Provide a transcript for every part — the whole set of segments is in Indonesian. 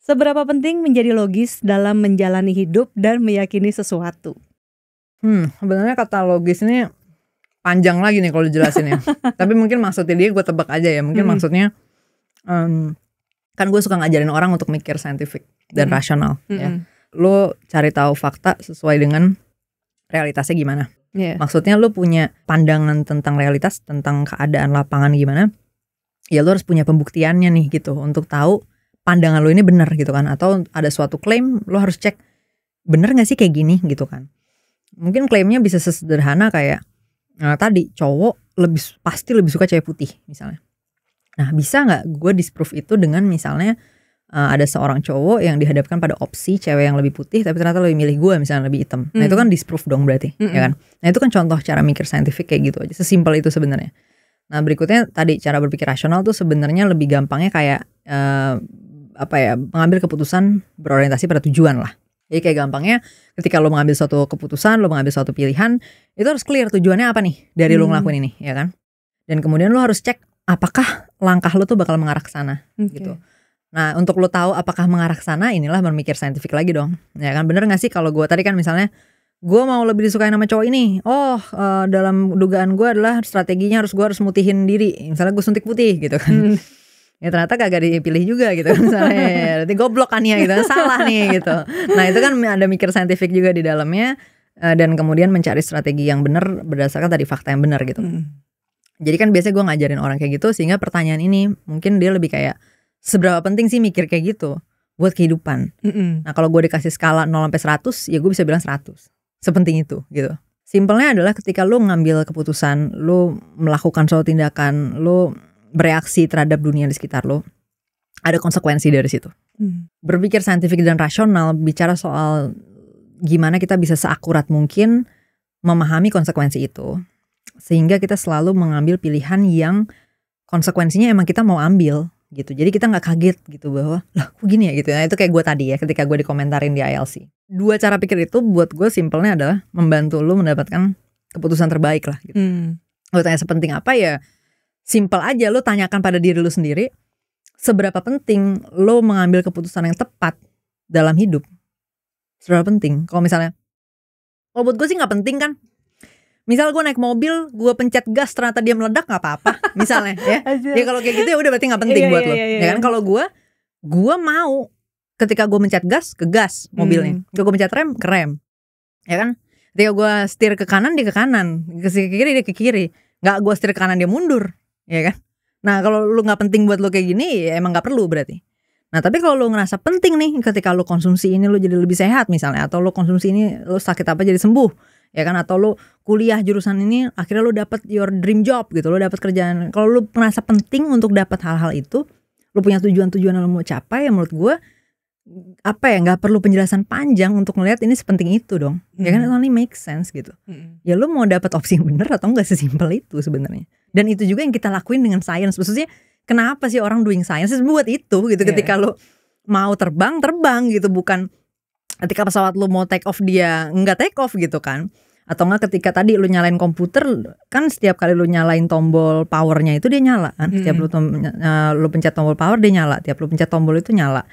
Seberapa penting menjadi logis dalam menjalani hidup dan meyakini sesuatu? Sebenarnya kata logis ini panjang lagi nih kalau dijelasin ya. Tapi mungkin maksudnya dia gue tebak aja ya. Mungkin maksudnya kan gue suka ngajarin orang untuk mikir saintifik dan rasional ya. Lo cari tahu fakta sesuai dengan realitasnya gimana. Maksudnya lo punya pandangan tentang realitas, tentang keadaan lapangan gimana. Ya lo harus punya pembuktiannya nih gitu untuk tahu pandangan lo ini benar gitu kan. Atau ada suatu klaim lo harus cek bener gak sih kayak gini gitu kan. Mungkin klaimnya bisa sesederhana kayak tadi cowok pasti lebih suka cewek putih misalnya. Nah bisa gak gue disprove itu dengan misalnya ada seorang cowok yang dihadapkan pada opsi cewek yang lebih putih tapi ternyata lebih milih gue misalnya lebih hitam. Nah itu kan disprove dong berarti ya kan. Nah itu kan contoh cara mikir saintifik kayak gitu aja. Sesimpel itu sebenarnya. Nah berikutnya tadi cara berpikir rasional tuh sebenarnya lebih gampangnya kayak mengambil keputusan berorientasi pada tujuan lah. Jadi kayak gampangnya ketika lo mengambil suatu keputusan, lo mengambil suatu pilihan, itu harus clear tujuannya apa nih dari lo ngelakuin ini, ya kan? Dan kemudian lo harus cek apakah langkah lo tuh bakal mengarah ke sana, gitu. Nah untuk lo tahu apakah mengarah ke sana, inilah berpikir saintifik lagi dong, ya kan? Bener nggak sih kalau gue tadi kan misalnya gue mau lebih disukai sama cowok ini, dalam dugaan gue adalah strateginya gue harus mutihin diri, misalnya gue suntik putih, gitu kan? Ya ternyata kagak dipilih juga gitu misalnya, nanti goblok kan ya gitu, salah nih gitu. Nah itu kan ada mikir saintifik juga di dalamnya, dan kemudian mencari strategi yang benar berdasarkan tadi fakta yang benar gitu. Jadi kan biasanya gue ngajarin orang kayak gitu, sehingga pertanyaan ini mungkin dia lebih kayak seberapa penting sih mikir kayak gitu buat kehidupan. Nah kalau gue dikasih skala 0 sampai 100 ya gue bisa bilang 100, sepenting itu gitu. Simpelnya adalah ketika lo ngambil keputusan, lo melakukan suatu tindakan, lo bereaksi terhadap dunia di sekitar lo, ada konsekuensi dari situ. Berpikir saintifik dan rasional bicara soal gimana kita bisa seakurat mungkin memahami konsekuensi itu, sehingga kita selalu mengambil pilihan yang konsekuensinya emang kita mau ambil gitu. Jadi kita nggak kaget gitu bahwa lah kok gini ya gitu. Nah itu kayak gue tadi ya ketika gue dikomentarin di ILC. Dua cara pikir itu buat gue simpelnya adalah membantu lo mendapatkan keputusan terbaik lah gitu. Lo tanya sepenting apa ya? Simpel aja, lo tanyakan pada diri lo sendiri, seberapa penting lo mengambil keputusan yang tepat dalam hidup. Seberapa penting? Kalau misalnya, kalau buat gue sih gak penting kan. Misal gue naik mobil, gue pencet gas ternyata dia meledak gak apa-apa. Misalnya ya. Ya kalau kayak gitu ya udah berarti gak penting buat lo. Ya kan kalau gue mau ketika gue mencet gas, ke gas mobilnya. Ketika gue mencet rem, ke rem. Ya kan? Ketika gue setir ke kanan, dia ke kanan. Ke kiri, dia ke kiri. Gak gue setir ke kanan, dia mundur. Ya kan? Nah kalau lu gak penting buat lo kayak gini ya emang gak perlu berarti. Nah tapi kalau lu ngerasa penting nih ketika lu konsumsi ini lu jadi lebih sehat misalnya, atau lu konsumsi ini lu sakit apa jadi sembuh, ya kan, atau lu kuliah jurusan ini akhirnya lu dapet your dream job gitu, lu dapet kerjaan. Kalau lu merasa penting untuk dapat hal-hal itu, lu punya tujuan-tujuan yang lu mau capai, ya menurut gue nggak perlu penjelasan panjang untuk ngelihat ini sepenting itu dong. Ya kan, it only make sense gitu. Ya lu mau dapat opsi yang bener atau enggak, sesimpel itu sebenarnya. Dan itu juga yang kita lakuin dengan science. Maksudnya kenapa sih orang doing science buat itu gitu. Ketika lu mau terbang gitu, bukan ketika pesawat lu mau take off dia nggak take off gitu kan. Atau enggak ketika tadi lu nyalain komputer kan, setiap kali lu nyalain tombol powernya itu dia nyala kan. Setiap lu pencet tombol power dia nyala, tiap lu pencet tombol itu nyala.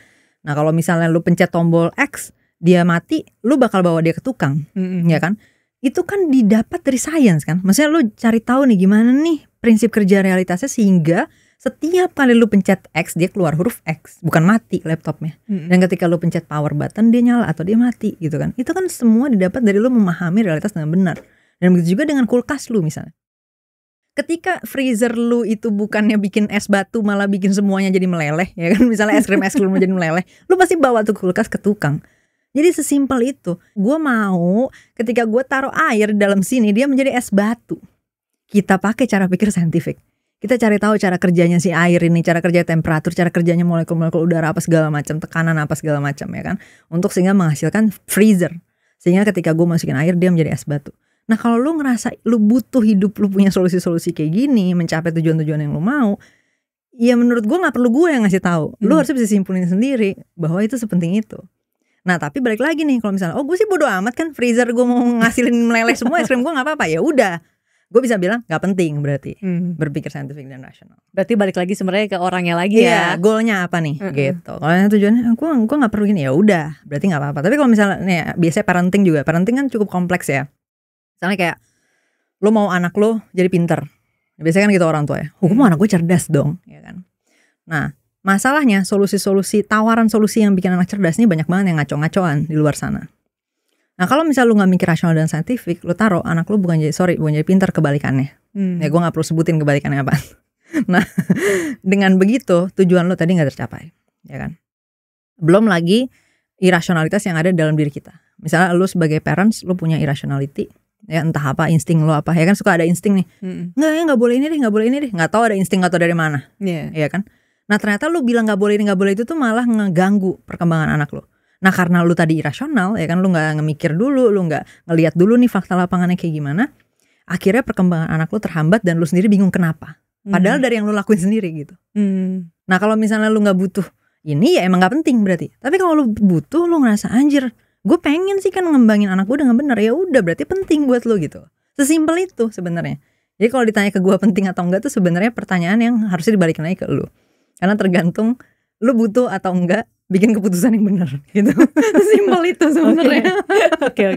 Nah kalau misalnya lu pencet tombol X dia mati, lu bakal bawa dia ke tukang, ya kan? Itu kan didapat dari sains kan. Maksudnya lu cari tahu nih gimana nih prinsip kerja realitasnya, sehingga setiap kali lu pencet X dia keluar huruf X, bukan mati laptopnya. Dan ketika lu pencet power button dia nyala atau dia mati gitu kan. Itu kan semua didapat dari lu memahami realitas dengan benar. Dan begitu juga dengan kulkas lu misalnya. Ketika freezer lu itu bukannya bikin es batu malah bikin semuanya jadi meleleh, ya kan, misalnya es krim jadi meleleh, lu pasti bawa tuh kulkas ke tukang. Jadi sesimpel itu. Gue mau ketika gue taruh air dalam sini dia menjadi es batu. Kita pakai cara pikir saintifik. Kita cari tahu cara kerjanya si air ini, cara kerja temperatur, cara kerjanya molekul-molekul udara apa segala macam, tekanan apa segala macam, ya kan, untuk sehingga menghasilkan freezer. Sehingga ketika gue masukin air dia menjadi es batu. Nah kalau lu ngerasa lu butuh hidup lu punya solusi-solusi kayak gini, mencapai tujuan-tujuan yang lu mau, ya menurut gue gak perlu gue yang ngasih tahu. Lu harusnya bisa simpulin sendiri bahwa itu sepenting itu. Nah tapi balik lagi nih, kalau misalnya gue sih bodo amat kan, freezer gue mau ngasilin meleleh semua, es krim gue gak apa-apa, ya udah. gue bisa bilang gak penting berarti berpikir saintifik dan rasional. Berarti balik lagi sebenarnya ke orangnya lagi ya. Iya, goalnya apa nih gitu. Kalau tujuannya gue nggak perlu gini, ya udah berarti nggak apa-apa. Tapi kalau misalnya nih, biasanya parenting kan cukup kompleks ya. Misalnya kayak lo mau anak lo jadi pinter, biasanya kan gitu orang tua ya. Gue mau anak gue cerdas dong, ya kan. Nah masalahnya tawaran solusi yang bikin anak cerdas ini banyak banget yang ngaco-ngacoan di luar sana. Nah kalau misalnya lu gak mikir rasional dan saintifik, lu taruh anak lu bukan jadi pintar, kebalikannya. Ya gue gak perlu sebutin kebalikannya apa. Nah dengan begitu tujuan lu tadi gak tercapai, ya kan. Belum lagi irasionalitas yang ada dalam diri kita. Misalnya lu sebagai parents, lu punya irrationality, ya entah apa, insting lu apa, ya kan suka ada insting nih. Gak boleh ini deh, gak tahu ada insting atau dari mana, ya kan. Nah ternyata lu bilang gak boleh itu tuh malah ngeganggu perkembangan anak lu. Nah karena lu tadi irasional, ya kan, lu gak ngemikir dulu, lu gak ngelihat dulu nih fakta lapangannya kayak gimana, akhirnya perkembangan anak lu terhambat dan lu sendiri bingung kenapa. Padahal dari yang lu lakuin sendiri gitu. Nah kalau misalnya lu gak butuh ini, ya emang gak penting berarti. Tapi kalau lu butuh, lu ngerasa anjir, gue pengen sih kan ngembangin anak gue dengan benar, ya udah berarti penting buat lu gitu. Sesimpel itu sebenarnya. Jadi kalau ditanya ke gue penting atau enggak tuh sebenarnya pertanyaan yang harusnya dibalikin lagi ke lu. Karena tergantung lu butuh atau enggak bikin keputusan yang benar gitu. Simpel itu sebenarnya. Oke.